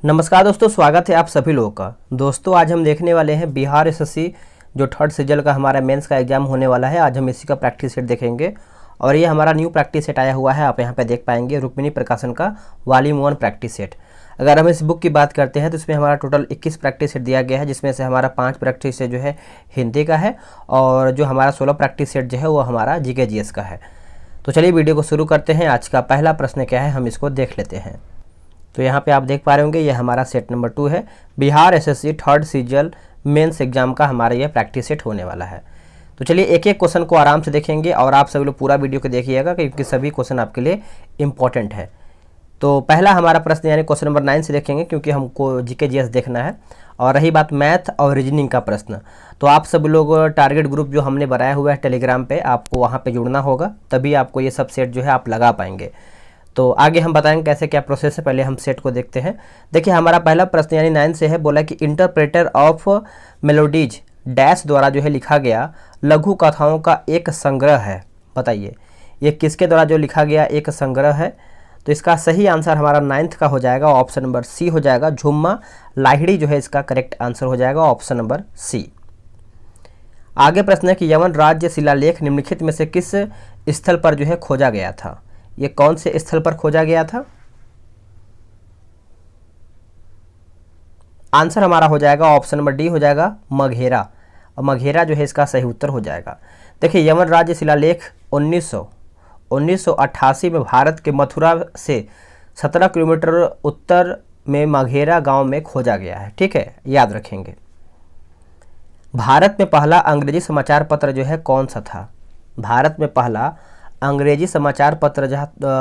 नमस्कार दोस्तों, स्वागत है आप सभी लोगों का। दोस्तों आज हम देखने वाले हैं बिहार एसएससी जो थर्ड सीजल का हमारा मेंस का एग्जाम होने वाला है। आज हम इसी का प्रैक्टिस सेट देखेंगे और ये हमारा न्यू प्रैक्टिस सेट आया हुआ है। आप यहाँ पे देख पाएंगे रुक्मिणी प्रकाशन का वॉल्यूम 1 प्रैक्टिस सेट। अगर हम इस बुक की बात करते हैं तो इसमें हमारा टोटल 21 प्रैक्टिस सेट दिया गया है, जिसमें से हमारा 5 प्रैक्टिस सेट जो है हिंदी का है और जो हमारा 16 प्रैक्टिस सेट जो है वो हमारा जीके जीएस का है। तो चलिए वीडियो को शुरू करते हैं। आज का पहला प्रश्न क्या है, हम इसको देख लेते हैं। तो यहाँ पे आप देख पा रहे होंगे ये हमारा सेट नंबर 2 है। Bihar SSC third सीजल mains exam का हमारा ये प्रैक्टिस सेट होने वाला है। तो चलिए एक एक क्वेश्चन को आराम से देखेंगे और आप सभी लोग पूरा वीडियो को देखिएगा क्योंकि सभी क्वेश्चन आपके लिए इंपॉर्टेंट है। तो पहला हमारा प्रश्न यानी क्वेश्चन नंबर 9 से देखेंगे क्योंकि हमको जीके जीएस देखना है। और रही बात मैथ और रीजनिंग का प्रश्न, तो आप सब लोग टारगेट ग्रुप जो हमने बनाया हुआ है टेलीग्राम पे, आपको वहाँ पे जुड़ना होगा, तभी आपको ये सब सेट जो है आप लगा पाएंगे। तो आगे हम बताएंगे कैसे क्या प्रोसेस है। पहले हम सेट को देखते हैं। देखिए हमारा पहला प्रश्न यानी 9 से है, बोला कि इंटरप्रेटर ऑफ मेलोडीज डैश द्वारा जो है लिखा गया लघु कथाओं का एक संग्रह है। बताइए ये किसके द्वारा जो लिखा गया एक संग्रह है। तो इसका सही आंसर हमारा 9th का हो जाएगा, ऑप्शन नंबर सी हो जाएगा। झुम्मा लाहिड़ी जो है इसका करेक्ट आंसर हो जाएगा, ऑप्शन नंबर सी। आगे प्रश्न है कि यवन राज्य शिलालेख निम्नलिखित में से किस स्थल पर जो है खोजा गया था। ये कौन से स्थल पर खोजा गया था। आंसर हमारा हो जाएगा ऑप्शन नंबर डी हो जाएगा, मघेरा। और मघेरा जो है इसका सही उत्तर हो जाएगा। देखिए यवन राज्य शिलालेख 1988 में भारत के मथुरा से 17 किलोमीटर उत्तर में मघेरा गांव में खोजा गया है। ठीक है, याद रखेंगे। भारत में पहला अंग्रेजी समाचार पत्र जो है कौन सा था। भारत में पहला अंग्रेजी समाचार पत्र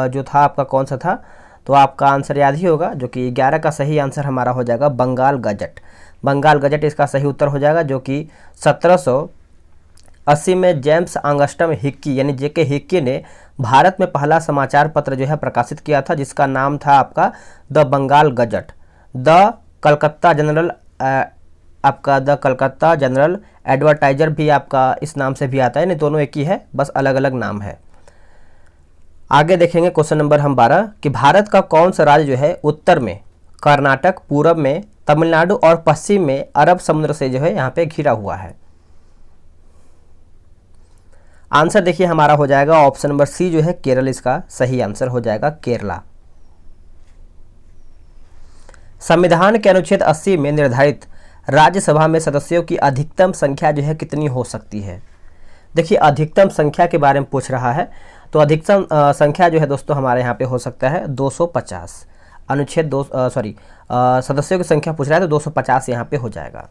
जो था आपका कौन सा था। तो आपका आंसर याद ही होगा, जो कि 11 का सही आंसर हमारा हो जाएगा बंगाल गजट। बंगाल गजट इसका सही उत्तर हो जाएगा, जो कि 1780 में जेम्स ऑगस्टन हिक्की यानी जेके हिक्की ने भारत में पहला समाचार पत्र जो है प्रकाशित किया था, जिसका नाम था आपका the Bengal gazette. The Calcutta general आपका द कलकत्ता जनरल एडवर्टाइजर भी आपका इस नाम से भी आता है, नहीं दोनों एक ही है, बस अलग अलग नाम है। आगे देखेंगे क्वेश्चन नंबर हम 12 कि भारत का कौन सा राज्य जो है उत्तर में कर्नाटक, पूरब में तमिलनाडु और पश्चिम में अरब समुद्र से जो है यहाँ पे घिरा हुआ है। आंसर देखिए हमारा हो जाएगा ऑप्शन नंबर सी जो है केरल, इसका सही आंसर हो जाएगा केरला। संविधान के अनुच्छेद 80 में निर्धारित राज्यसभा में सदस्यों की अधिकतम संख्या जो है कितनी हो सकती है। देखिए अधिकतम संख्या के बारे में पूछ रहा है, तो अधिकतम संख्या जो है दोस्तों हमारे यहाँ पे हो सकता है 250। अनुच्छेद सदस्यों की संख्या पूछ रहा है तो 250 यहाँ पे हो जाएगा।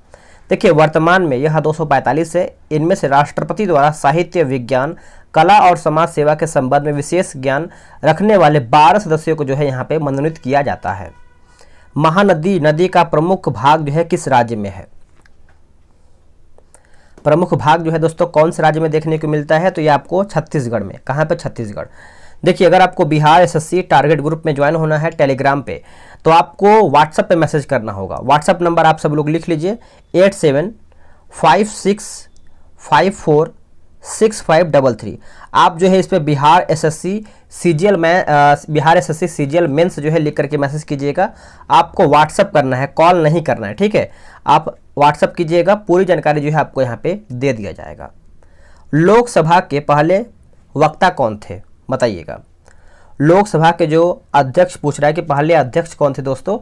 देखिए वर्तमान में यह 245 है। इनमें से राष्ट्रपति द्वारा साहित्य, विज्ञान, कला और समाज सेवा के संबंध में विशेष ज्ञान रखने वाले 12 सदस्यों को जो है यहाँ पे मनोनीत किया जाता है। महानदी नदी का प्रमुख भाग जो है किस राज्य में है। प्रमुख भाग जो है दोस्तों कौन से राज्य में देखने को मिलता है, तो ये आपको छत्तीसगढ़ में। कहाँ पे, छत्तीसगढ़। देखिए अगर आपको बिहार एसएससी टारगेट ग्रुप में ज्वाइन होना है टेलीग्राम पे, तो आपको व्हाट्सएप पे मैसेज करना होगा। व्हाट्सएप नंबर आप सब लोग लिख लीजिए 8756546533। आप जो है इस पर बिहार एसएससी सीजीएल मेंस जो है लिख करके मैसेज कीजिएगा। आपको व्हाट्सएप करना है, कॉल नहीं करना है। ठीक है, आप व्हाट्सएप कीजिएगा, पूरी जानकारी जो है आपको यहाँ पे दे दिया जाएगा। लोकसभा के पहले वक्ता कौन थे, बताइएगा। लोकसभा के जो अध्यक्ष पूछ रहा है कि पहले अध्यक्ष कौन थे दोस्तों,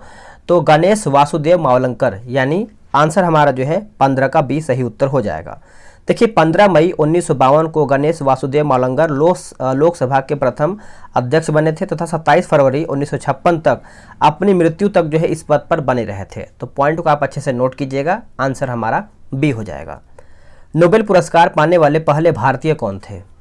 तो गणेश वासुदेव मावलंकर, यानी आंसर हमारा जो है 15 का बी सही उत्तर हो जाएगा। देखिए 15 मई 1952 को गणेश वासुदेव मावलंकर लोकसभा के प्रथम अध्यक्ष बने थे तथा 27 फरवरी 1956 तक अपनी मृत्यु तक जो है इस पद पर बने रहे थे। तो पॉइंट को आप अच्छे से नोट कीजिएगा, आंसर हमारा बी हो जाएगा। नोबेल पुरस्कार पाने वाले पहले भारतीय कौन थे।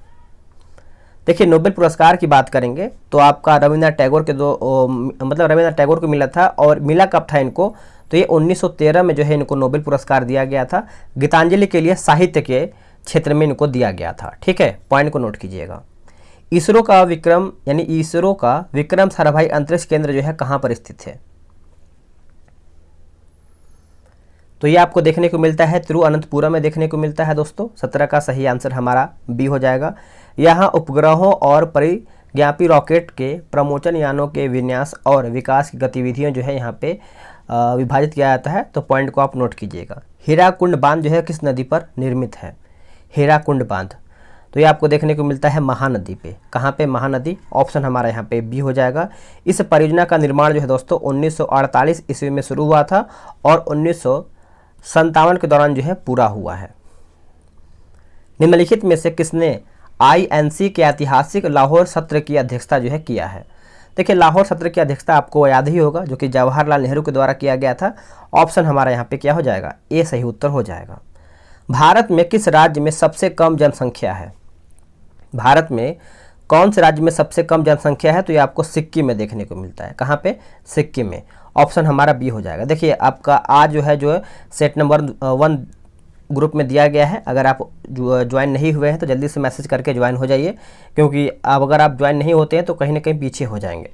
देखिए नोबेल पुरस्कार की बात करेंगे तो आपका रविन्द्रनाथ टैगोर के रविन्द्रनाथ टैगोर को मिला था, और मिला कब था इनको, तो ये 1913 में जो है इनको नोबेल पुरस्कार दिया गया था। गीतांजलि के लिए साहित्य के क्षेत्र में इनको दिया गया था। ठीक है, पॉइंट को नोट कीजिएगा। इसरो का विक्रम साराभाई अंतरिक्ष केंद्र जो है कहाँ पर स्थित है। तो ये आपको देखने को मिलता है तिरुअनंतपुरम में देखने को मिलता है दोस्तों। 17 का सही आंसर हमारा बी हो जाएगा। यहाँ उपग्रहों और ज्ञापी रॉकेट के प्रमोचन यानों के विन्यास और विकास की गतिविधियों जो है यहाँ पे विभाजित किया जाता है। तो पॉइंट को आप नोट कीजिएगा। हीराकुंड बांध जो है किस नदी पर निर्मित है? हीराकुंड बांध तो ये आपको देखने को मिलता है महानदी पे। कहाँ पे? महानदी। ऑप्शन हमारा यहाँ पे बी हो जाएगा। इस परियोजना का निर्माण जो है दोस्तों 1948 ईस्वी में शुरू हुआ था और 1957 के दौरान जो है पूरा हुआ है। निम्नलिखित में से किसने INC के ऐतिहासिक लाहौर सत्र की अध्यक्षता जो है किया है? देखिए, लाहौर सत्र की अध्यक्षता आपको याद ही होगा, जो कि जवाहरलाल नेहरू के द्वारा किया गया था। ऑप्शन हमारा यहाँ पे क्या हो जाएगा? ए सही उत्तर हो जाएगा। भारत में किस राज्य में सबसे कम जनसंख्या है? भारत में कौन से राज्य में सबसे कम जनसंख्या है? तो ये आपको सिक्किम में देखने को मिलता है। कहाँ पे? सिक्किम में। ऑप्शन हमारा बी हो जाएगा। देखिए, आपका आज जो है सेट नंबर 1 ग्रुप में दिया गया है। अगर आप ज्वाइन नहीं हुए हैं तो जल्दी से मैसेज करके ज्वाइन हो जाइए, क्योंकि अब अगर आप ज्वाइन नहीं होते हैं तो कहीं ना कहीं पीछे हो जाएंगे।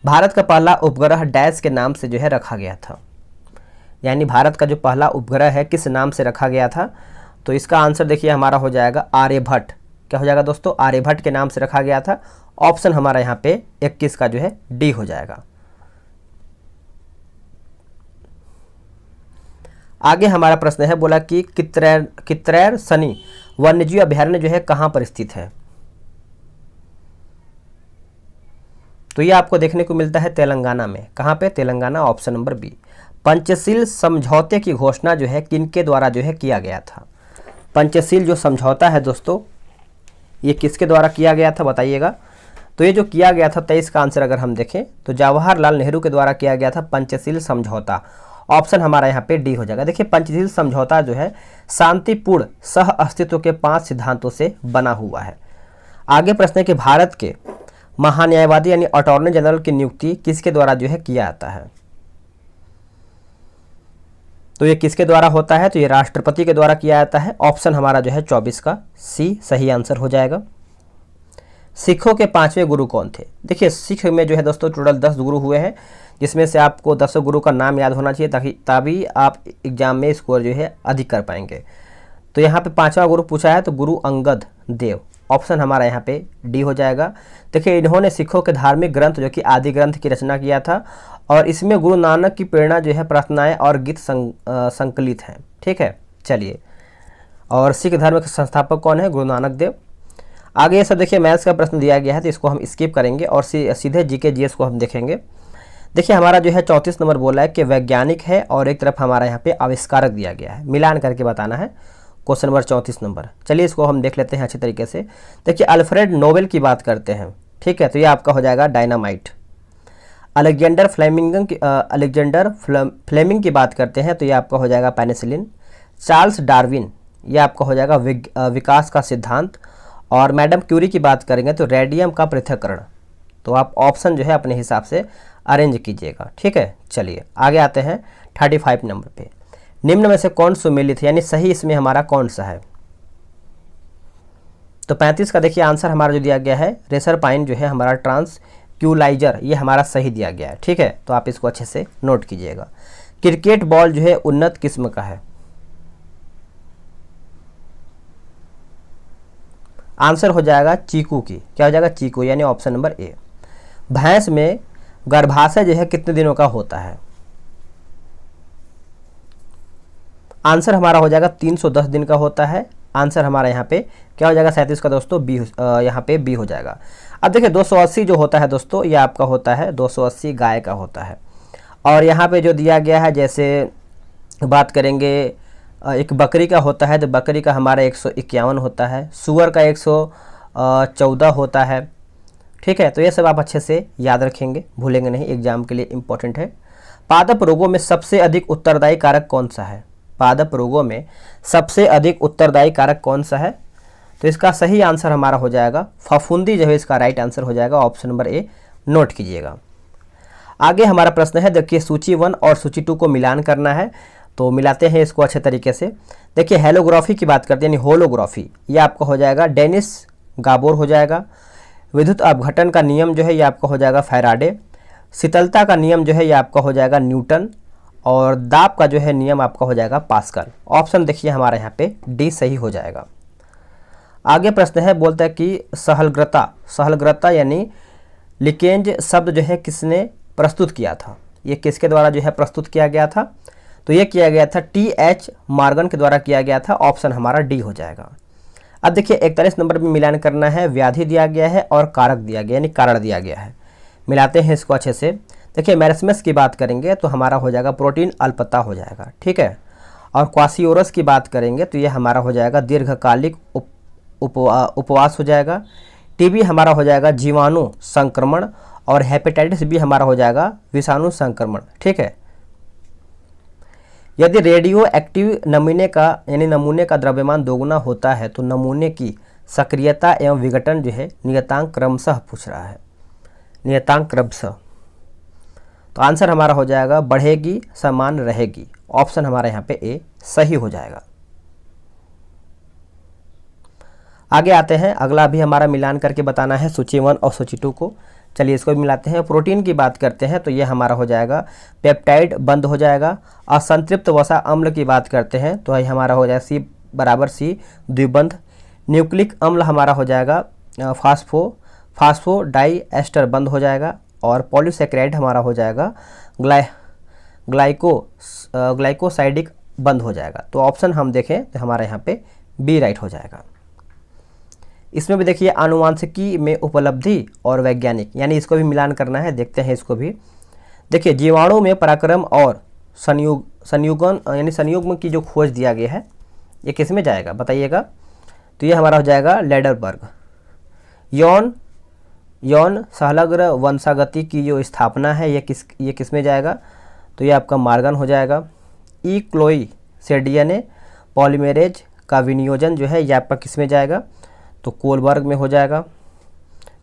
भारत का पहला उपग्रह डैश के नाम से जो है रखा गया था, यानी भारत का जो पहला उपग्रह है किस नाम से रखा गया था? तो इसका आंसर देखिए हमारा हो जाएगा आर्यभट्ट। क्या हो जाएगा दोस्तों? आर्यभट्ट के नाम से रखा गया था। ऑप्शन हमारा यहाँ पे 21 का जो है डी हो जाएगा। आगे हमारा प्रश्न है, बोला कि कित्रैर सनी वन्यजीव अभयारण्य जो है कहाँ पर स्थित है? तो ये आपको देखने को मिलता है तेलंगाना में। कहाँ पे? Telangana. Option number B. Panchsheel समझौते की घोषणा जो है किनके द्वारा जो है किया गया था? पंचशील जो समझौता है दोस्तों, ये किसके द्वारा किया गया था बताइएगा। तो ये जो किया गया था 23 का आंसर अगर हम देखें तो जवाहरलाल नेहरू के द्वारा किया गया था पंचशील समझौता। ऑप्शन हमारा यहाँ पे डी हो जाएगा। देखिए, पंचशील समझौता जो है शांतिपूर्ण सह अस्तित्व के 5 सिद्धांतों से बना हुआ है। आगे प्रश्न है कि भारत के महान्यायवादी यानी अटॉर्नी जनरल की नियुक्ति किसके द्वारा जो है किया जाता है? तो ये किसके द्वारा होता है? तो ये राष्ट्रपति के द्वारा किया जाता है। ऑप्शन हमारा जो है 24 का सी सही आंसर हो जाएगा। सिखों के 5वें गुरु कौन थे? देखिए, सिख में जो है दोस्तों टोटल 10 गुरु हुए हैं, जिसमें से आपको 10 गुरु का नाम याद होना चाहिए तभी आप एग्जाम में स्कोर जो है अधिक कर पाएंगे। तो यहाँ पे 5वां गुरु पूछा है तो गुरु अंगद देव। ऑप्शन हमारा यहाँ पे डी हो जाएगा। देखिए, इन्होंने सिखों के धार्मिक ग्रंथ जो कि आदि ग्रंथ की रचना किया था और इसमें गुरु नानक की प्रेरणा जो है प्रार्थनाएं और गीत संकलित हैं। ठीक है, चलिए। और सिख धर्म के संस्थापक कौन है? गुरु नानक देव। आगे ये सब देखिए मैथ्स का प्रश्न दिया गया है तो इसको हम स्किप करेंगे और सीधे जीके जीएस को हम देखेंगे। देखिए, हमारा जो है 34 नंबर बोला है कि वैज्ञानिक है और एक तरफ हमारा यहाँ पे आविष्कारक दिया गया है, मिलान करके बताना है। Question number 34 number. चलिए इसको हम देख लेते हैं अच्छे तरीके से। देखिए, अल्फ्रेड नोबेल की बात करते हैं। ठीक है, तो ये आपका हो जाएगा डायनामाइट। अलेक्जेंडर फ्लेमिंग की बात करते हैं तो ये आपका हो जाएगा पेनिसिलिन। चार्ल्स डार्विन, ये आपका हो जाएगा विकास का सिद्धांत। और मैडम क्यूरी की बात करेंगे तो रेडियम का पृथक्करण। तो आप ऑप्शन जो है अपने हिसाब से अरेंज कीजिएगा। ठीक है, चलिए आगे आते हैं 35 नंबर पे। निम्न में से कौन सुमेलित है, यानी सही इसमें हमारा कौन सा है? तो 35 का देखिए आंसर हमारा जो दिया गया है रेसरपाइन जो है हमारा ट्रांसक्यूलाइजर, ये हमारा सही दिया गया है। ठीक है, तो आप इसको अच्छे से नोट कीजिएगा। क्रिकेट बॉल जो है उन्नत किस्म का है। आंसर हो जाएगा चीकू की। क्या हो जाएगा? चीकू, यानी ऑप्शन नंबर ए। भैंस में गर्भाशय जो है कितने दिनों का होता है? आंसर हमारा हो जाएगा 310 दिन का होता है। आंसर हमारा यहाँ पे क्या हो जाएगा? 37 का दोस्तों बी, यहाँ पे बी हो जाएगा। अब देखिए 280 जो होता है दोस्तों, ये आपका होता है 280 गाय का होता है। और यहाँ पे जो दिया गया है, जैसे बात करेंगे एक बकरी का होता है तो बकरी का हमारा 151 होता है, सूअर का 114 होता है। ठीक है, तो ये सब आप अच्छे से याद रखेंगे, भूलेंगे नहीं, एग्जाम के लिए इम्पोर्टेंट है। पादप रोगों में सबसे अधिक उत्तरदायी कारक कौन सा है? पादप रोगों में सबसे अधिक उत्तरदायी कारक कौन सा है? तो इसका सही आंसर हमारा हो जाएगा फफूंदी, जो है इसका राइट आंसर हो जाएगा। ऑप्शन नंबर ए नोट कीजिएगा। आगे हमारा प्रश्न है, देखिए सूची 1 और सूची 2 को मिलान करना है, तो मिलाते हैं इसको अच्छे तरीके से। देखिए हेलोग्राफी की बात करते हैं, यानी होलोग्राफी, ये आपका हो जाएगा डेनिस गाबोर हो जाएगा। विद्युत अपघटन का नियम जो है ये आपका हो जाएगा फैराडे। शीतलता का नियम जो है ये आपका हो जाएगा न्यूटन। और दाब का जो है नियम आपका हो जाएगा पास्कल। ऑप्शन देखिए हमारा यहाँ पे डी सही हो जाएगा। आगे प्रश्न है, बोलता है कि सहलग्रता यानी लिकेंज शब्द जो है किसने प्रस्तुत किया था, ये किसके द्वारा जो है प्रस्तुत किया गया था, तो ये किया गया था T.H. मॉर्गन के द्वारा किया गया था। ऑप्शन हमारा डी हो जाएगा। अब देखिए 41 नंबर में मिलान करना है, व्याधि दिया गया है और कारक दिया गया यानी कारण दिया गया है। मिलाते हैं इसको अच्छे से। देखिए मेरस्मस की बात करेंगे तो हमारा हो जाएगा प्रोटीन अल्पता हो जाएगा, ठीक है। और क्वासियोरस की बात करेंगे तो ये हमारा हो जाएगा दीर्घकालिक उपवास हो जाएगा। टीबी हमारा हो जाएगा जीवाणु संक्रमण और हेपेटाइटिस बी हमारा हो जाएगा विषाणु संक्रमण, ठीक है। यदि रेडियो एक्टिव नमूने का यानी नमूने का द्रव्यमान दोगुना होता है तो नमूने की सक्रियता एवं विघटन जो है नियतांक क्रमशः पूछ रहा है, नियतांक क्रमशः। तो आंसर हमारा हो जाएगा बढ़ेगी समान रहेगी। ऑप्शन हमारा यहाँ पे ए सही हो जाएगा। आगे आते हैं, अगला भी हमारा मिलान करके बताना है सूची 1 और सूची 2 को। चलिए इसको भी मिलाते हैं। प्रोटीन की बात करते हैं तो ये हमारा हो जाएगा पेप्टाइड बंद हो जाएगा। असंतृप्त वसा अम्ल की बात करते हैं तो ये हमारा हो जाएगा C बराबर C द्विबंध। न्यूक्लिक अम्ल हमारा हो जाएगा फास्फोडाई एस्टर बंद हो जाएगा। और पॉलीसेकेराइड हमारा हो जाएगा ग्लाइकोसाइडिक बंद हो जाएगा। तो ऑप्शन हम देखें तो हमारा यहाँ पे बी राइट हो जाएगा। इसमें भी देखिए आनुवांशिकी में उपलब्धि और वैज्ञानिक यानी इसको भी मिलान करना है, देखते हैं इसको भी। देखिए जीवाणु में पराक्रम और संयुगन यानी संयुग्म की जो खोज दिया गया है ये किस में जाएगा बताइएगा। तो ये हमारा हो जाएगा लेडरबर्ग। यौन सहलग्र वंशागति की जो स्थापना है ये किस में जाएगा, तो ये आपका मार्गन हो जाएगा। ई क्लोई से डीएनए पॉलीमेरेज का विनियोजन जो है ये आपका किस में जाएगा, तो कोलबर्ग में हो जाएगा।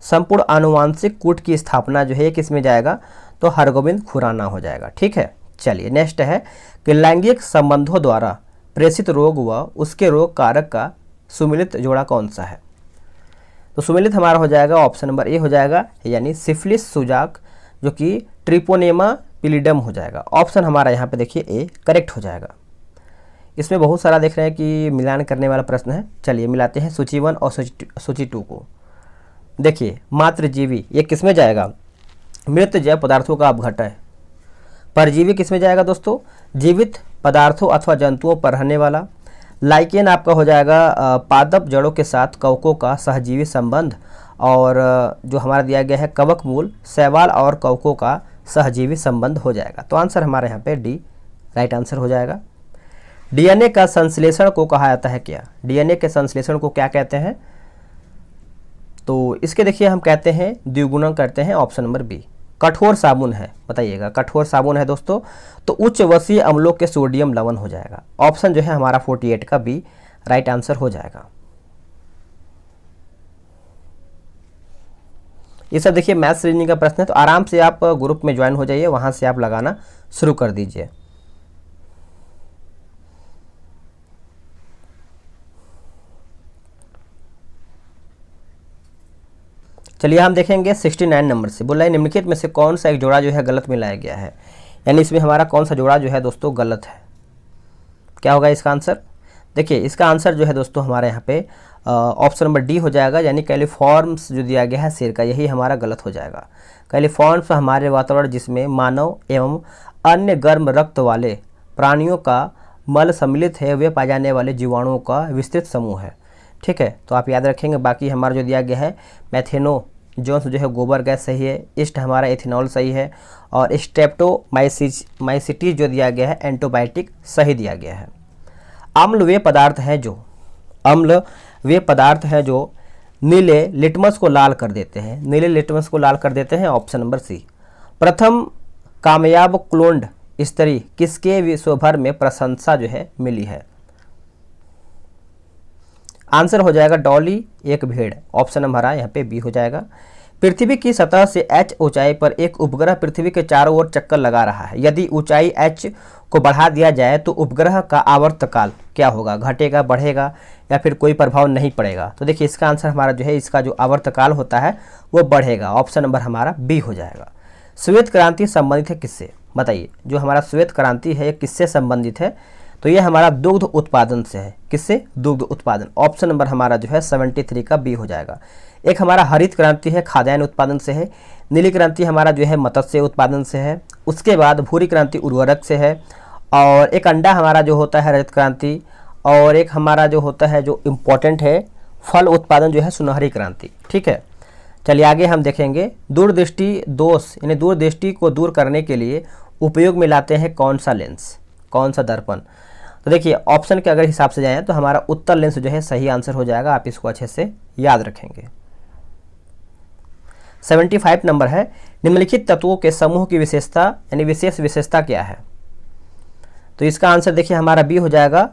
संपूर्ण आनुवांशिक कूट की स्थापना जो है ये किस में जाएगा, तो हरगोबिंद खुराना हो जाएगा, ठीक है। चलिए नेक्स्ट है कि लैंगिक संबंधों द्वारा प्रेषित रोग व उसके रोग कारक का सुमिलित जोड़ा कौन सा है, तो सुमिलित हमारा हो जाएगा ऑप्शन नंबर ए हो जाएगा यानी सिफिलिस सुजाक जो कि ट्रिपोनेमा पिलिडम हो जाएगा। ऑप्शन हमारा यहाँ पे देखिए ए करेक्ट हो जाएगा। इसमें बहुत सारा देख रहे हैं कि मिलान करने वाला प्रश्न है। चलिए मिलाते हैं सूची 1 और सूची 2 को। देखिए मातृजीवी ये किस में जाएगा, मृत जैव पदार्थों का अपघटन। परजीवी किस में जाएगा दोस्तों, जीवित पदार्थों अथवा जंतुओं पर रहने वाला। लाइकेन आपका हो जाएगा पादप जड़ों के साथ कवकों का सहजीवी संबंध। और जो हमारा दिया गया है कवक मूल शैवाल और कवकों का सहजीवी संबंध हो जाएगा। तो आंसर हमारे यहाँ पे डी राइट आंसर हो जाएगा। डीएनए का संश्लेषण को कहा जाता है क्या, डीएनए के संश्लेषण को क्या कहते हैं, तो इसके देखिए हम कहते हैं द्विगुणन करते हैं। Option number B. कठोर साबुन है बताइएगा, कठोर साबुन है दोस्तों तो उच्च वसीय अम्लों के सोडियम लवण हो जाएगा। ऑप्शन जो है हमारा 48 का बी राइट आंसर हो जाएगा। ये सब देखिए मैथ्स रीजनिंग का प्रश्न है, तो आराम से आप ग्रुप में ज्वाइन हो जाइए, वहां से आप लगाना शुरू कर दीजिए। चलिए हम देखेंगे 69 नंबर से। बोला है निम्नलिखित में से कौन सा एक जोड़ा जो है गलत मिलाया गया है, यानी इसमें हमारा कौन सा जोड़ा जो है दोस्तों गलत है। क्या होगा इसका आंसर, देखिए इसका आंसर जो है दोस्तों हमारे यहाँ पे ऑप्शन नंबर डी हो जाएगा यानी कैलिफॉर्म्स जो दिया गया है शेर का, यही हमारा गलत हो जाएगा। कैलिफॉर्म्स हमारे वातावरण जिसमें मानव एवं अन्य गर्म रक्त वाले प्राणियों का मल सम्मिलित है, वे पाए जाने वाले जीवाणुओं का विस्तृत समूह है, ठीक है। तो आप याद रखेंगे। बाकी हमारा जो दिया गया है मैथेनो जोन्स जो है गोबर गैस सही है, ईस्ट हमारा एथेनॉल सही है, और स्ट्रेप्टोमाइसिटी जो दिया गया है एंटीबायोटिक सही दिया गया है। अम्ल वे पदार्थ हैं जो नीले लिटमस को लाल कर देते हैं, नीले लिटमस को लाल कर देते हैं। Option number C. प्रथम कामयाब क्लोन्ड स्त्री किसके विश्व भर में प्रशंसा जो है मिली है, आंसर हो जाएगा डॉली एक भेड़। ऑप्शन हमारा यहाँ पे बी हो जाएगा। पृथ्वी की सतह से h ऊंचाई पर एक उपग्रह पृथ्वी के चारों ओर चक्कर लगा रहा है, यदि ऊंचाई h को बढ़ा दिया जाए तो उपग्रह का आवर्तकाल क्या होगा, घटेगा बढ़ेगा या फिर कोई प्रभाव नहीं पड़ेगा। तो देखिए इसका आंसर हमारा जो है इसका जो आवर्तकाल होता है वो बढ़ेगा। ऑप्शन नंबर हमारा बी हो जाएगा। श्वेत क्रांति संबंधित है किससे बताइए, जो हमारा श्वेत क्रांति है ये किससे संबंधित है, तो ये हमारा दुग्ध उत्पादन से है। किससे? दुग्ध उत्पादन। ऑप्शन नंबर हमारा जो है 73 का बी हो जाएगा। एक हमारा हरित क्रांति है, खाद्यान्न उत्पादन से है। नीली क्रांति हमारा जो है मत्स्य उत्पादन से है। उसके बाद भूरी क्रांति उर्वरक से है। और एक अंडा हमारा जो होता है रजत क्रांति। और एक हमारा जो होता है जो इम्पोर्टेंट है फल उत्पादन जो है सुनहरी क्रांति। ठीक है, चलिए आगे हम देखेंगे। दूरदृष्टि दोष यानी दूरदृष्टि को दूर करने के लिए उपयोग में लाते हैं कौन सा लेंस, कौन सा दर्पण। तो देखिए ऑप्शन के अगर हिसाब से जाएं तो हमारा उत्तर लेंस जो है सही आंसर हो जाएगा। आप इसको अच्छे से याद रखेंगे। 75 नंबर है, निम्नलिखित तत्वों के समूह की विशेषता यानी विशेष विशेषता क्या है। तो इसका आंसर देखिए हमारा बी हो जाएगा,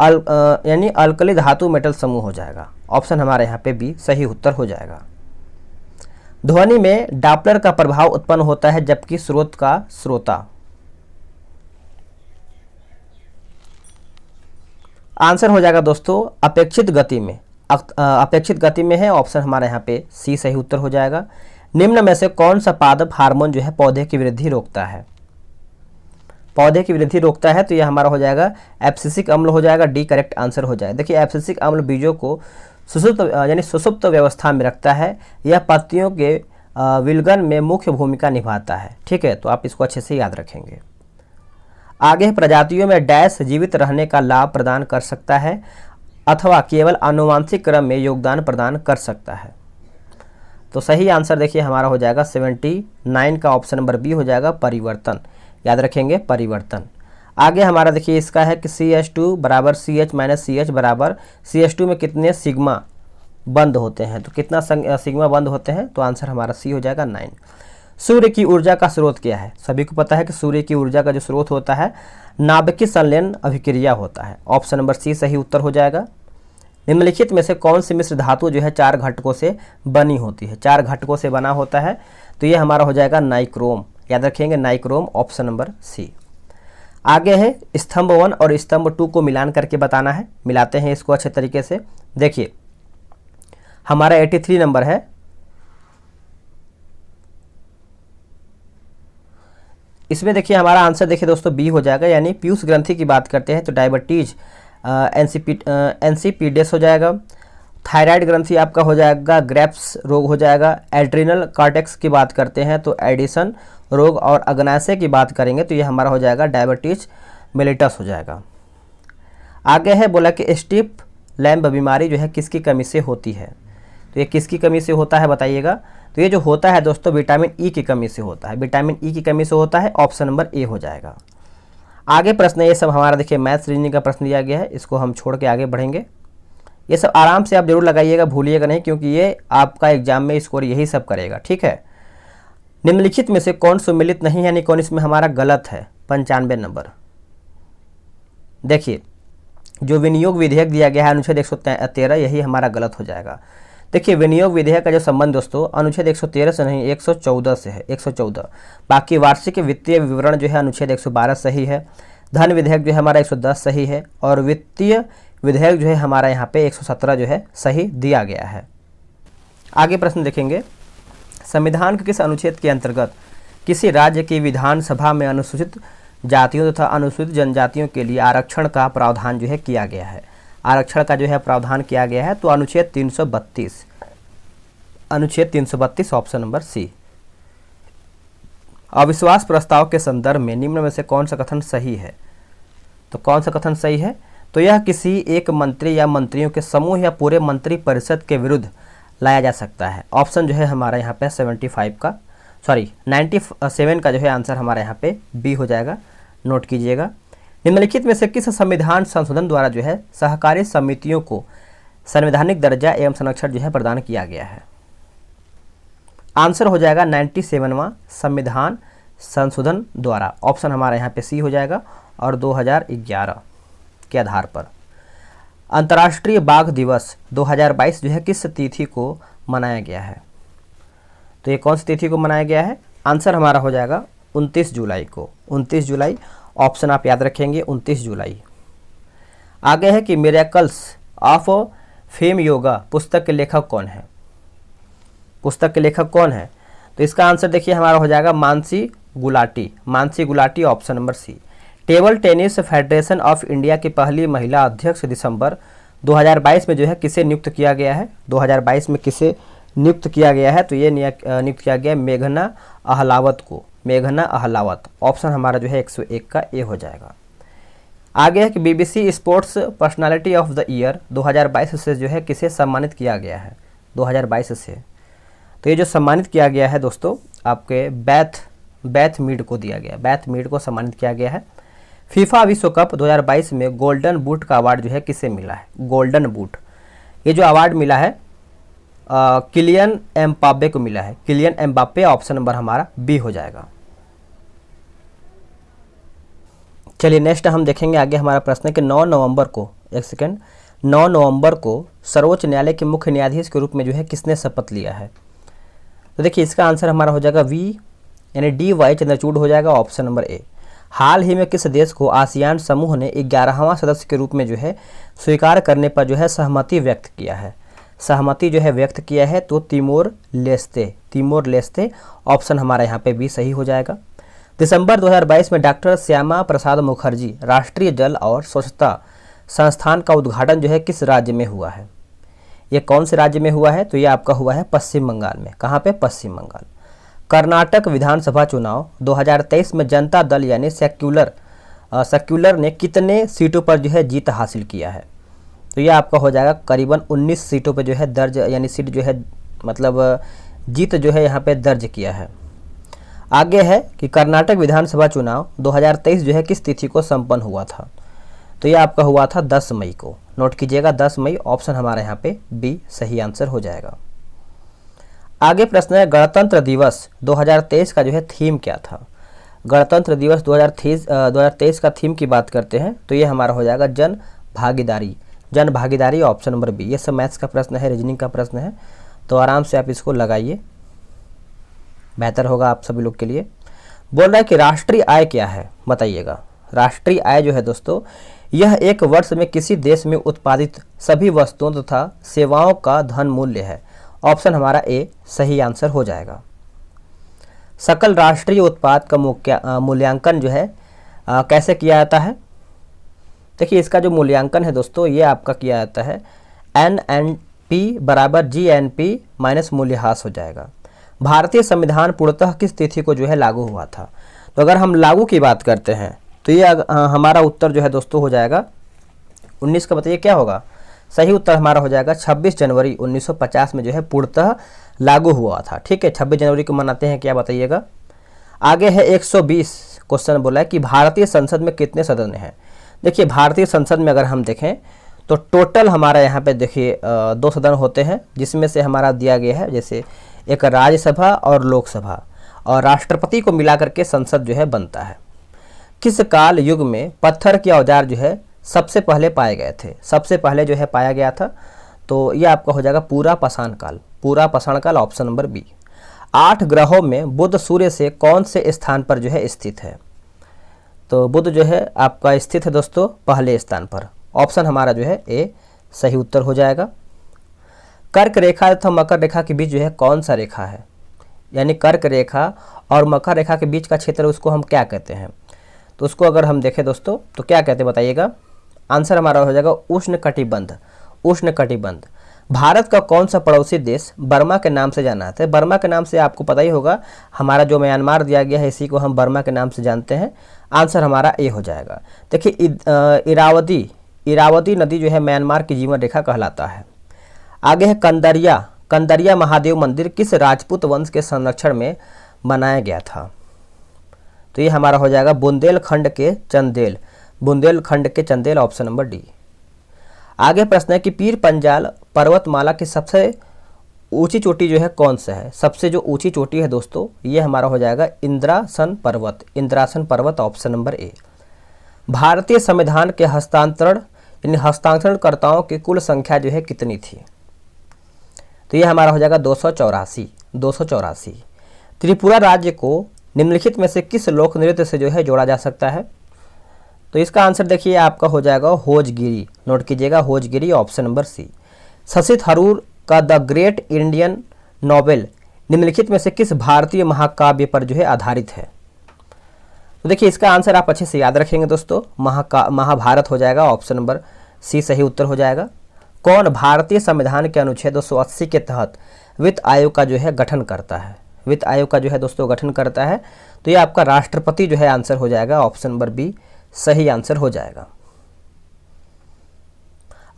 यानी अल्कली धातु मेटल समूह हो जाएगा। ऑप्शन हमारे यहाँ पे बी सही उत्तर हो जाएगा। ध्वनि में डॉपलर का प्रभाव उत्पन्न होता है जबकि स्रोत का श्रोता। आंसर हो जाएगा दोस्तों अपेक्षित गति में। अपेक्षित गति में है, ऑप्शन हमारे यहाँ पे सी सही उत्तर हो जाएगा। निम्न में से कौन सा पादप हार्मोन जो है पौधे की वृद्धि रोकता है, पौधे की वृद्धि रोकता है। तो यह हमारा हो जाएगा एब्सिसिक अम्ल हो जाएगा। डी करेक्ट आंसर हो जाएगा। देखिए एब्सिसिक अम्ल बीजों को सुषुप्त यानी सुषुप्त व्यवस्था में रखता है। यह पत्तियों के विलगन में मुख्य भूमिका निभाता है। ठीक है, तो आप इसको अच्छे से याद रखेंगे। आगे प्रजातियों में डैश जीवित रहने का लाभ प्रदान कर सकता है अथवा केवल आनुवांशिक क्रम में योगदान प्रदान कर सकता है। तो सही आंसर देखिए हमारा हो जाएगा 79 का ऑप्शन नंबर बी हो जाएगा, परिवर्तन। याद रखेंगे परिवर्तन। आगे हमारा देखिए इसका है कि CH2 बराबर CH माइनस CH बराबर CH2 में कितने सिग्मा बंद होते हैं। तो कितना सिग्मा बंद होते हैं, तो आंसर हमारा सी हो जाएगा 9। सूर्य की ऊर्जा का स्रोत क्या है। सभी को पता है कि सूर्य की ऊर्जा का जो स्रोत होता है नाभिकीय संलयन अभिक्रिया होता है। ऑप्शन नंबर सी सही उत्तर हो जाएगा। निम्नलिखित में से कौन सी मिश्र धातु जो है 4 घटकों से बनी होती है, 4 घटकों से बना होता है। तो ये हमारा हो जाएगा नाइक्रोम। याद रखेंगे नाइक्रोम, ऑप्शन नंबर सी। आगे है स्तंभ 1 और स्तंभ 2 को मिलान करके बताना है। मिलाते हैं इसको अच्छे तरीके से। देखिए हमारा 83 नंबर है। इसमें देखिए हमारा आंसर देखिए दोस्तों बी हो जाएगा, यानी पीयूष ग्रंथि की बात करते हैं तो डायबिटीज एनसीपीडेस हो जाएगा। थायराइड ग्रंथि आपका हो जाएगा ग्रेप्स रोग हो जाएगा। एड्रिनल कॉर्टेक्स की बात करते हैं तो एडिसन रोग, और अग्नाशय की बात करेंगे तो ये हमारा हो जाएगा डायबिटीज मेलिटस हो जाएगा। आगे है बोला कि स्टीप लैम्ब बीमारी जो है किसकी कमी से होती है। तो ये किसकी कमी से होता है बताइएगा। तो ये जो होता है दोस्तों विटामिन ई की कमी से होता है, विटामिन ई की कमी से होता है। ऑप्शन नंबर ए हो जाएगा। आगे प्रश्न ये सब हमारा देखिए मैथ्स रीजनिंग का प्रश्न दिया गया है, इसको हम छोड़ के आगे बढ़ेंगे। ये सब आराम से आप जरूर लगाइएगा, भूलिएगा नहीं, क्योंकि ये आपका एग्जाम में स्कोर यही सब करेगा। ठीक है, निम्नलिखित में से कौन सुमिलित नहीं, यानी कौन इसमें हमारा गलत है। 95 नंबर। देखिए जो विनियोग विधेयक दिया गया है अनुच्छेद 113, यही हमारा गलत हो जाएगा। देखिए विनियोग विधेयक का जो संबंध दोस्तों अनुच्छेद 113 से नहीं 114 से है, 114। बाकी वार्षिक वित्तीय विवरण जो है अनुच्छेद 112 सही है। धन विधेयक जो है हमारा 110 सही है, और वित्तीय विधेयक जो है हमारा यहाँ पे 117 जो है सही दिया गया है। आगे प्रश्न देखेंगे, संविधान के किस अनुच्छेद के अंतर्गत किसी राज्य की विधानसभा में अनुसूचित जातियों तथा अनुसूचित जनजातियों के लिए आरक्षण का प्रावधान जो है किया गया है। आरक्षण का जो है प्रावधान किया गया है तो अनुच्छेद 332, अनुच्छेद 332 ऑप्शन नंबर सी। अविश्वास प्रस्ताव के संदर्भ में निम्न में से कौन सा कथन सही है। तो कौन सा कथन सही है, तो यह किसी एक मंत्री या मंत्रियों के समूह या पूरे मंत्री परिषद के विरुद्ध लाया जा सकता है। ऑप्शन जो है हमारा यहाँ पे 97 का जो है आंसर हमारा यहाँ पे बी हो जाएगा, नोट कीजिएगा। निम्नलिखित में से किस संविधान संशोधन द्वारा जो है सहकारी समितियों को संवैधानिक दर्जा एवं संरक्षण जो है प्रदान किया गया है। आंसर हो जाएगा 97वां संविधान संशोधन द्वारा। ऑप्शन हमारा यहाँ पे सी हो जाएगा, और 2011 के आधार पर। अंतर्राष्ट्रीय बाघ दिवस 2022 जो है किस तिथि को मनाया गया है। तो ये कौन सी तिथि को मनाया गया है, आंसर हमारा हो जाएगा 29 जुलाई को, 29 जुलाई। ऑप्शन आप याद रखेंगे 29 जुलाई। आगे है कि मिरेकल्स ऑफ फेम योगा पुस्तक के लेखक कौन है। पुस्तक के लेखक कौन है, तो इसका आंसर देखिए हमारा हो जाएगा Mansi Gulati, Mansi Gulati, option number C. Table tennis federation of India की पहली महिला अध्यक्ष दिसंबर 2022 में जो है किसे नियुक्त किया गया है? 2022 में किसे नियुक्त किया गया है? तो ये नियुक्त किया गया मेघना अहलावत को, मेघना अहलावत। ऑप्शन हमारा जो है 101 का ए हो जाएगा। आगे है कि BBC sports personality of the year 2022 से जो है किसे सम्मानित किया गया है? 2022 से तो ये जो सम्मानित किया गया है दोस्तों आपके बैथ मीड को दिया गया, बैथ मीड को सम्मानित किया गया है। फीफा विश्व कप 2022 में गोल्डन बूट का अवार्ड जो है किसे मिला है? गोल्डन बूट, ये जो अवार्ड मिला है किलियन एम्बाप्पे को मिला है, किलियन एम्बाप्पे। ऑप्शन नंबर हमारा बी हो जाएगा। चलिए नेक्स्ट हम देखेंगे आगे हमारा प्रश्न है कि 9 नवंबर को, एक सेकेंड, 9 नवंबर को सर्वोच्च न्यायालय के मुख्य न्यायाधीश के रूप में जो है किसने शपथ लिया है? तो देखिए इसका आंसर हमारा हो जाएगा वी यानी डी वाई चंद्रचूड़ हो जाएगा। Option number A. हाल ही में किस देश को आसियान समूह ने 11वां सदस्य के रूप में जो है स्वीकार करने पर जो है सहमति व्यक्त किया है? सहमति जो है व्यक्त किया है तो तिमोर लेस्ते। ऑप्शन हमारा यहाँ पे बी सही हो जाएगा। दिसंबर 2022 में डॉक्टर श्यामा प्रसाद मुखर्जी राष्ट्रीय जल और स्वच्छता संस्थान का उद्घाटन जो है किस राज्य में हुआ है? ये कौन से राज्य में हुआ है? तो ये आपका हुआ है पश्चिम बंगाल में। कहाँ पे? पश्चिम बंगाल। कर्नाटक विधानसभा चुनाव 2023 में जनता दल यानी सेक्युलर ने कितने सीटों पर जो है जीत हासिल किया है? तो ये आपका हो जाएगा करीबन 19 सीटों पर जो है दर्ज यानी सीट जो है मतलब जीत जो है यहाँ पे दर्ज किया है। आगे है कि कर्नाटक विधानसभा चुनाव 2023 जो है किस तिथि को संपन्न हुआ था? तो ये आपका हुआ था 10 मई को। नोट कीजिएगा 10 मई। ऑप्शन हमारे यहाँ पे बी सही आंसर हो जाएगा। आगे प्रश्न है गणतंत्र दिवस 2023 का जो है थीम क्या था? गणतंत्र दिवस 2023 का थीम की बात करते हैं तो ये हमारा हो जाएगा Jan Bhagidari. Option number B. ये सब मैथ्स का प्रश्न है, रीजनिंग का प्रश्न है, तो आराम से आप इसको लगाइए, बेहतर होगा आप सभी लोग के लिए। बोल रहा है कि राष्ट्रीय आय क्या है? बताइएगा। राष्ट्रीय आय जो है दोस्तों यह एक वर्ष में किसी देश में उत्पादित सभी वस्तुओं तथा सेवाओं का धन मूल्य है। ऑप्शन हमारा ए सही आंसर हो जाएगा। सकल राष्ट्रीय उत्पाद का मूल्यांकन जो है कैसे किया जाता है? देखिए इसका जो मूल्यांकन है दोस्तों ये आपका किया जाता है NNP बराबर GNP माइनस मूल्यह्रास हो जाएगा। भारतीय संविधान पूर्णतः किस तिथि को जो है लागू हुआ था? तो अगर हम लागू की बात करते हैं तो ये हमारा उत्तर जो है दोस्तों हो जाएगा 19 का। बताइए क्या होगा? सही उत्तर हमारा हो जाएगा 26 जनवरी 1950 में जो है पूर्णतः लागू हुआ था। ठीक है, 26 जनवरी को मनाते हैं क्या? बताइएगा। आगे है 120 क्वेश्चन बोला है कि भारतीय संसद में कितने सदस्य हैं? देखिए भारतीय संसद में अगर हम देखें तो टोटल हमारा यहाँ पे देखिए 2 सदन होते हैं, जिसमें से हमारा दिया गया है जैसे एक राज्यसभा और लोकसभा, और राष्ट्रपति को मिलाकर के संसद जो है बनता है। किस काल युग में पत्थर के औजार जो है सबसे पहले पाए गए थे? सबसे पहले जो है पाया गया था तो ये आपका हो जाएगा पूरा पाषाण काल। Option number B. 8 ग्रहों में बुध सूर्य से कौन से स्थान पर जो है स्थित है? तो बुध जो है आपका स्थित है दोस्तों पहले स्थान पर। ऑप्शन हमारा जो है ए सही उत्तर हो जाएगा। कर्क रेखा तथा मकर रेखा के बीच जो है कौन सा रेखा है? यानी कर्क रेखा और मकर रेखा के बीच का क्षेत्र उसको हम क्या कहते हैं? तो उसको अगर हम देखें दोस्तों तो क्या कहते हैं बताइएगा। आंसर हमारा हो जाएगा उष्ण कटिबंध। भारत का कौन सा पड़ोसी देश बर्मा के नाम से जाना जाता है? बर्मा के नाम से आपको पता ही होगा, हमारा जो म्यांमार दिया गया है इसी को हम बर्मा के नाम से जानते हैं। आंसर हमारा ए हो जाएगा। देखिए इरावदी नदी जो है म्यांमार की जीवन रेखा कहलाता है। आगे है कंदरिया महादेव मंदिर किस राजपूत वंश के संरक्षण में बनाया गया था? तो ये हमारा हो जाएगा बुंदेलखंड के चंदेल। Option number D. आगे प्रश्न है कि पीर पंजाल पर्वतमाला की सबसे ऊंची चोटी जो है कौन सा है? सबसे जो ऊंची चोटी है दोस्तों ये हमारा हो जाएगा इंद्रासन पर्वत। Option number A. भारतीय संविधान के हस्तांतरणकर्ताओं की कुल संख्या जो है कितनी थी? तो ये हमारा हो जाएगा 284। त्रिपुरा राज्य को निम्नलिखित में से किस लोक नृत्य से जो है जोड़ा जा सकता है? तो इसका आंसर देखिए आपका हो जाएगा होजगिरी। नोट कीजिएगा Hojagiri. Option number C. Shashi Tharoor का द ग्रेट इंडियन नॉवेल निम्नलिखित में से किस भारतीय महाकाव्य पर जो है आधारित है? तो देखिए इसका आंसर आप अच्छे से याद रखेंगे दोस्तों, महाभारत हो जाएगा, ऑप्शन नंबर सी सही उत्तर हो जाएगा। कौन भारतीय संविधान के अनुच्छेद 280 के तहत वित्त आयोग का जो है गठन करता है? वित्त आयोग का जो है दोस्तों गठन करता है, तो ये आपका राष्ट्रपति जो है आंसर हो जाएगा, ऑप्शन नंबर बी सही आंसर हो जाएगा।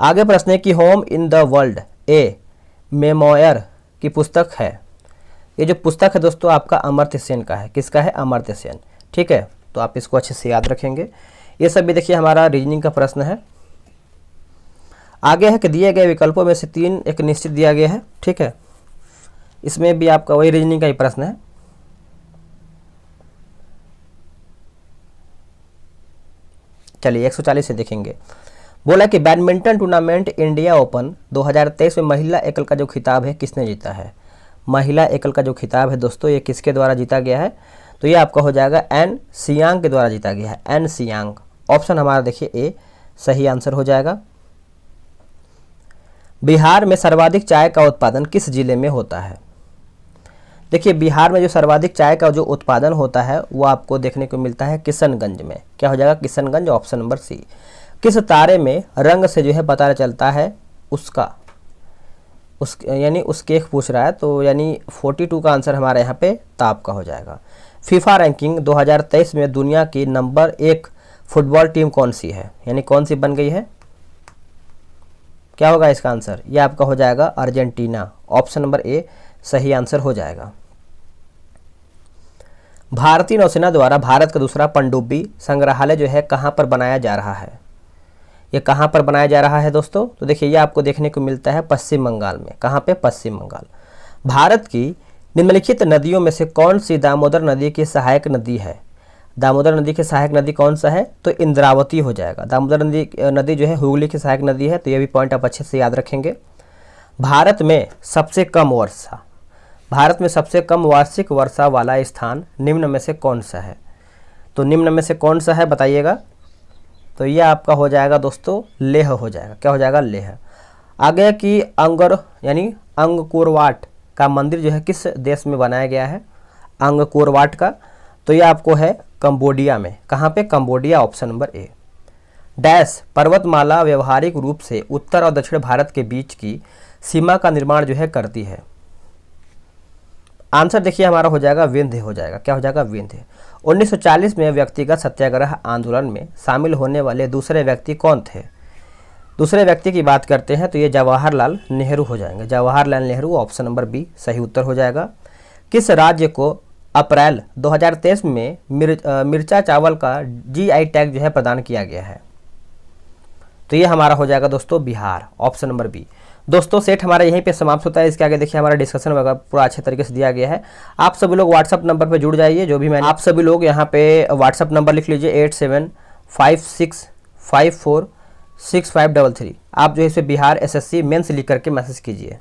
आगे प्रश्न है कि home in the world A memoir की पुस्तक है। ये जो पुस्तक है दोस्तों आपका अमर्त्य सेन का है। किसका है? अमर्त्य सेन। ठीक है, तो आप इसको अच्छे से याद रखेंगे। ये सब भी देखिए हमारा रीजनिंग का प्रश्न है। आगे है कि दिए गए विकल्पों में से 3 एक निश्चित दिया गया है। ठीक है, इसमें भी आपका वही रीजनिंग का ही प्रश्न है। चलिए 140 से देखेंगे। बोला कि बैडमिंटन टूर्नामेंट इंडिया ओपन 2023 में महिला एकल का जो खिताब है किसने जीता है? महिला एकल का जो खिताब है दोस्तों ये किसके द्वारा जीता गया है? तो ये आपका हो जाएगा एन सियांग के द्वारा जीता गया है, एन सियांग। ऑप्शन हमारा देखिए ए सही आंसर हो जाएगा। बिहार में सर्वाधिक चाय का उत्पादन किस जिले में होता है? देखिए बिहार में जो सर्वाधिक चाय का जो उत्पादन होता है वो आपको देखने को मिलता है किशनगंज में। क्या हो जाएगा? Kishanganj, option number C. किस तारे में रंग से जो है पता चलता है उसका, यानी उसके एक पूछ रहा है, तो यानी 42 का आंसर हमारे यहाँ पे ताप का हो जाएगा। फीफा रैंकिंग 2023 में दुनिया की नंबर 1 फुटबॉल टीम कौन सी है, यानी कौन सी बन गई है? क्या होगा इसका आंसर? ये आपका हो जाएगा अर्जेंटीना, ऑप्शन नंबर ए सही आंसर हो जाएगा। भारतीय नौसेना द्वारा भारत का दूसरा पनडुब्बी संग्रहालय जो है कहाँ पर बनाया जा रहा है? ये कहाँ पर बनाया जा रहा है दोस्तों? तो देखिए ये आपको देखने को मिलता है पश्चिम बंगाल में। कहाँ पे? पश्चिम बंगाल। भारत की निम्नलिखित नदियों में से कौन सी दामोदर नदी की सहायक नदी है? दामोदर नदी की सहायक नदी कौन सा है? तो इंद्रावती हो जाएगा। दामोदर नदी जो है हुगली की सहायक नदी है, तो ये भी पॉइंट आप अच्छे से याद रखेंगे। भारत में सबसे कम वार्षिक वर्षा वाला स्थान निम्न में से कौन सा है? तो निम्न में से कौन सा है बताइएगा? तो ये आपका हो जाएगा दोस्तों लेह हो जाएगा। क्या हो जाएगा? लेह। आगे कि अंगकोरवाट का मंदिर जो है किस देश में बनाया गया है? अंगकोरवाट का, तो ये आपको है कंबोडिया में। कहाँ पे? Cambodia, option number A. Dash पर्वतमाला व्यवहारिक रूप से उत्तर और दक्षिण भारत के बीच की सीमा का निर्माण जो है करती है। आंसर देखिए हमारा हो जाएगा विंध्य हो जाएगा। क्या हो जाएगा? विंध्य। 1940 में व्यक्तिगत सत्याग्रह आंदोलन में शामिल होने वाले दूसरे व्यक्ति कौन थे? दूसरे व्यक्ति की बात करते हैं तो ये जवाहरलाल नेहरू हो जाएंगे। Jawaharlal Nehru, option number B सही उत्तर हो जाएगा। किस राज्य को अप्रैल 2023 में मिर्चा चावल का GI टैग जो है प्रदान किया गया है? तो ये हमारा हो जाएगा दोस्तों बिहार, ऑप्शन नंबर बी। दोस्तों सेट हमारा यहीं पे समाप्त होता है। इसके आगे देखिए हमारा डिस्कशन वगैरह पूरा अच्छे तरीके से दिया गया है। आप सभी लोग व्हाट्सअप नंबर पे जुड़ जाइए, जो भी मैंने आप सभी लोग यहाँ पे व्हाट्सअप नंबर लिख लीजिए 8756546533। आप जो है इसे बिहार SSC मेंस लिख करके मैसेज कीजिए।